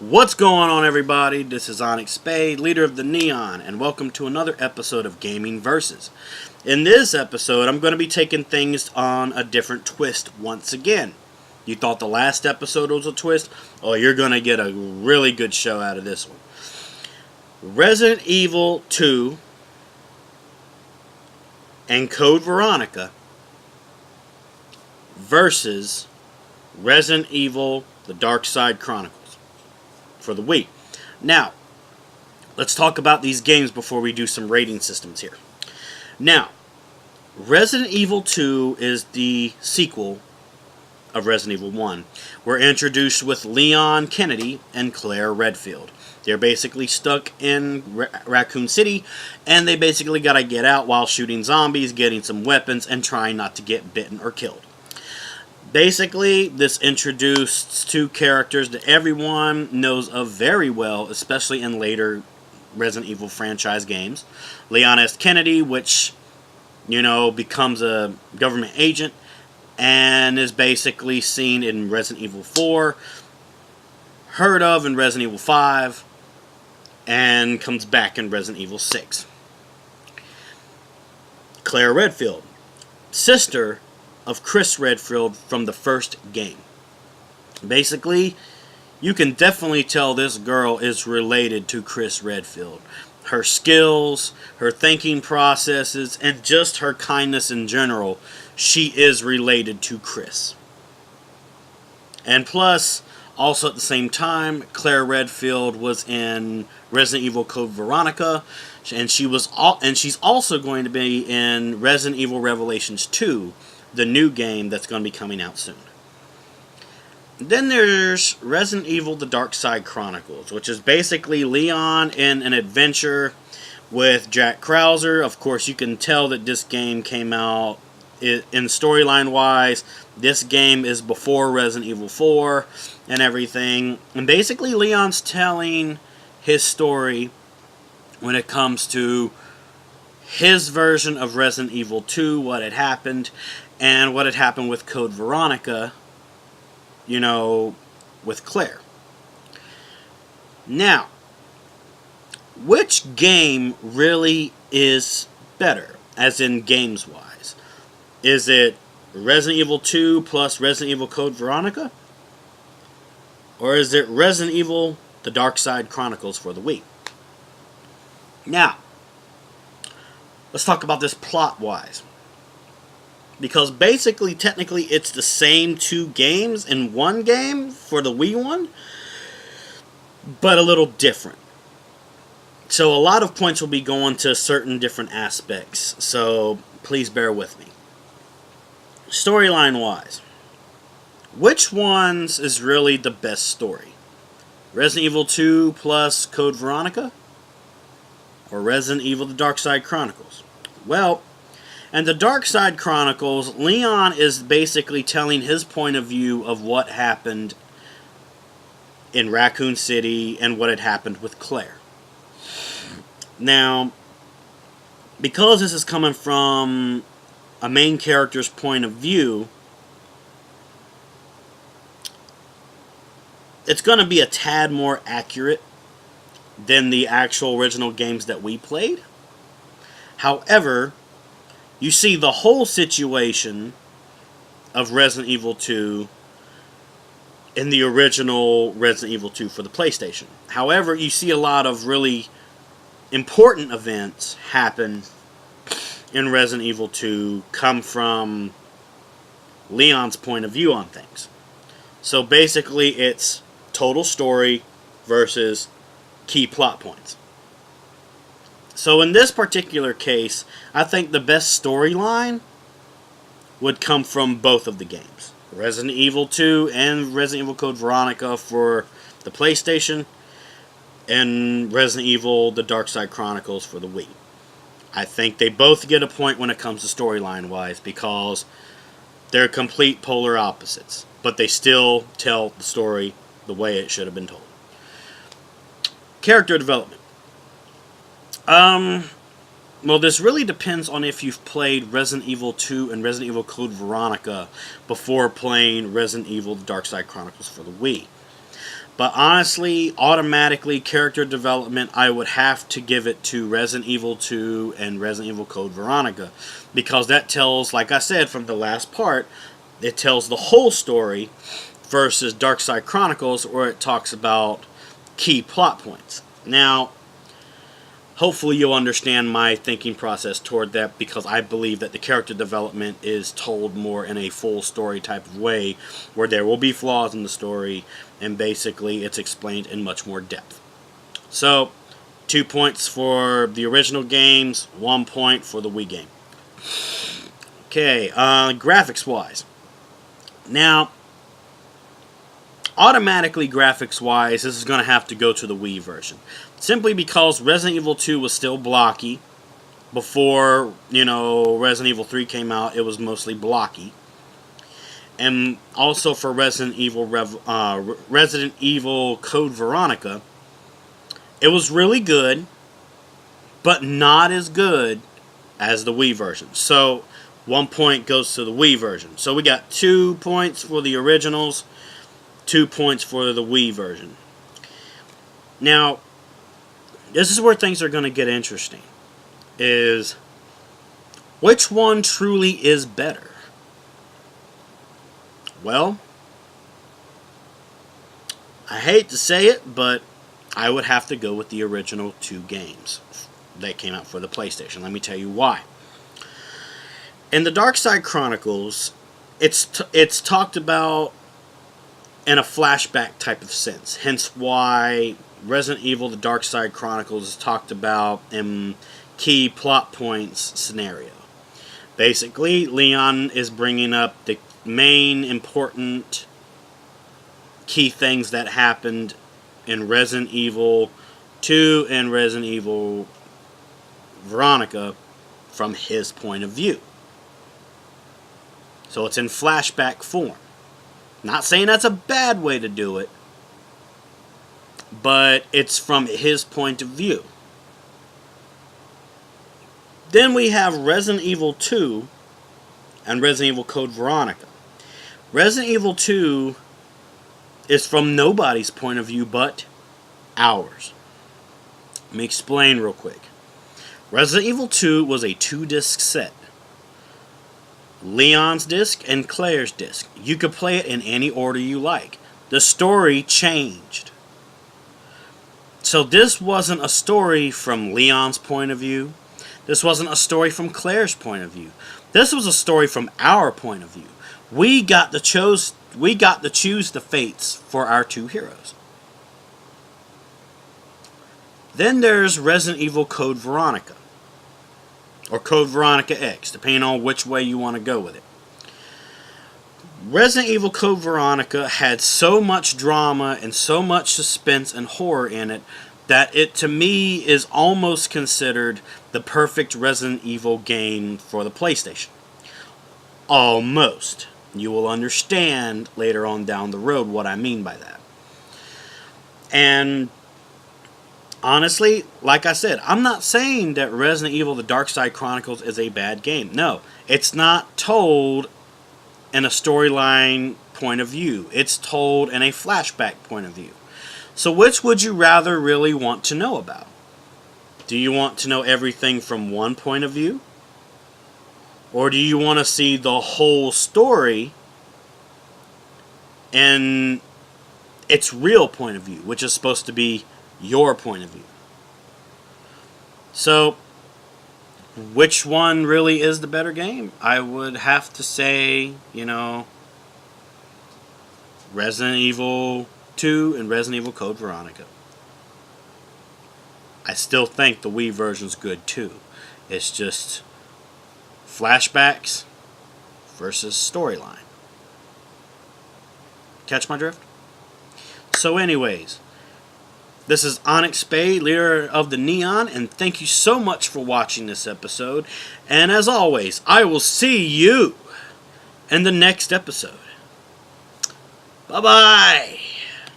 What's going on, everybody? This is Onyx Spade, leader of the Neon, and welcome to another episode of Gaming Versus. In this episode, I'm going to be taking things on a different twist once again. You thought the last episode was a twist? Oh, you're going to get a really good show out of this one. Resident Evil 2 and Code Veronica versus Resident Evil, the Darkside Chronicles for the Wii. Now, let's talk about these games before we do some rating systems here. Now, Resident Evil 2 is the sequel of Resident Evil 1. We're introduced with Leon Kennedy and Claire Redfield. They're basically stuck in Raccoon City, and they basically gotta get out while shooting zombies, getting some weapons, and trying not to get bitten or killed. Basically, this introduced two characters that everyone knows of very well, especially in later Resident Evil franchise games. Leon S. Kennedy, which, becomes a government agent and is basically seen in Resident Evil 4, heard of in Resident Evil 5, and comes back in Resident Evil 6. Claire Redfield, sister of Chris Redfield from the first game. Basically, you can definitely tell this girl is related to Chris Redfield. Her skills, her thinking processes, and just her kindness in general, she is related to Chris. And plus, also at the same time, Claire Redfield was in Resident Evil Code Veronica, and she's also going to be in Resident Evil Revelations 2, the new game that's going to be coming out soon. Then there's Resident Evil, the Darkside Chronicles, which is basically Leon in an adventure with Jack Krauser. Of course, you can tell that this game came out, in storyline-wise, this game is before Resident Evil 4 and everything. And basically, Leon's telling his story when it comes to his version of Resident Evil 2, what had happened, and what had happened with Code Veronica, with Claire. Now, which game really is better, as in games-wise? Is it Resident Evil 2 plus Resident Evil Code Veronica? Or is it Resident Evil, the Darkside Chronicles for the Wii? Now, let's talk about this plot-wise. Because basically, technically, it's the same two games in one game for the Wii one, but a little different. So a lot of points will be going to certain different aspects, so please bear with me. Storyline-wise, which ones is really the best story? Resident Evil 2 plus Code Veronica? Or Resident Evil, the Darkside Chronicles? Well, and the Darkside Chronicles, Leon is basically telling his point of view of what happened in Raccoon City and what had happened with Claire. Now, because this is coming from a main character's point of view, it's going to be a tad more accurate than the actual original games that we played. However, you see the whole situation of Resident Evil 2 in the original Resident Evil 2 for the PlayStation. However, you see a lot of really important events happen in Resident Evil 2 come from Leon's point of view on things. So basically, it's total story versus key plot points. So in this particular case, I think the best storyline would come from both of the games. Resident Evil 2 and Resident Evil Code Veronica for the PlayStation, and Resident Evil, the Darkside Chronicles for the Wii. I think they both get a point when it comes to storyline-wise, because they're complete polar opposites, but they still tell the story the way it should have been told. Character development. Well, this really depends on if you've played Resident Evil 2 and Resident Evil Code Veronica before playing Resident Evil, the Darkside Chronicles for the Wii. But honestly, automatically, character development, I would have to give it to Resident Evil 2 and Resident Evil Code Veronica. Because that tells, like I said from the last part, it tells the whole story versus Darkside Chronicles, where it talks about key plot points. Now, hopefully you'll understand my thinking process toward that, because I believe that the character development is told more in a full story type of way, where there will be flaws in the story, and basically it's explained in much more depth. So, 2 points for the original games, 1 point for the Wii game. Okay, graphics-wise. Now, automatically graphics-wise, this is going to have to go to the Wii version. Simply because Resident Evil 2 was still blocky. Before, Resident Evil 3 came out, it was mostly blocky. And also for Resident Evil Code Veronica, it was really good, but not as good as the Wii version. So, 1 point goes to the Wii version. So we got 2 points for the originals, 2 points for the Wii version. Now, this is where things are going to get interesting. Is which one truly is better? Well, I hate to say it, but I would have to go with the original 2 games that came out for the PlayStation. Let me tell you why. In the Darkside Chronicles, it's talked about in a flashback type of sense. Hence why Resident Evil The Darkside Chronicles is talked about in key plot points scenario. Basically, Leon is bringing up the main important key things that happened in Resident Evil 2 and Resident Evil Veronica from his point of view. So it's in flashback form. Not saying that's a bad way to do it, but it's from his point of view. Then we have Resident Evil 2 and Resident Evil Code Veronica. Resident Evil 2 is from nobody's point of view but ours. Let me explain real quick. Resident Evil 2 was a 2-disc set. Leon's disc and Claire's disc. You could play it in any order you like. The story changed. So this wasn't a story from Leon's point of view. This wasn't a story from Claire's point of view. This was a story from our point of view. We got to choose the fates for our 2 heroes. Then there's Resident Evil Code Veronica. Or Code Veronica X, depending on which way you want to go with it. Resident Evil Code Veronica had so much drama and so much suspense and horror in it that it, to me, is almost considered the perfect Resident Evil game for the PlayStation. Almost. You will understand later on down the road what I mean by that. And honestly, like I said, I'm not saying that Resident Evil The Darkside Chronicles is a bad game. No, it's not told in a storyline point of view. It's told in a flashback point of view. So which would you rather really want to know about? Do you want to know everything from one point of view? Or do you want to see the whole story in its real point of view, which is supposed to be your point of view? So, which one really is the better game? I would have to say, Resident Evil 2 and Resident Evil Code Veronica. I still think the Wii version's good too. It's just flashbacks versus storyline. Catch my drift? So anyways, this is Onyx Spade, leader of the Neon, and thank you so much for watching this episode. And as always, I will see you in the next episode. Bye-bye!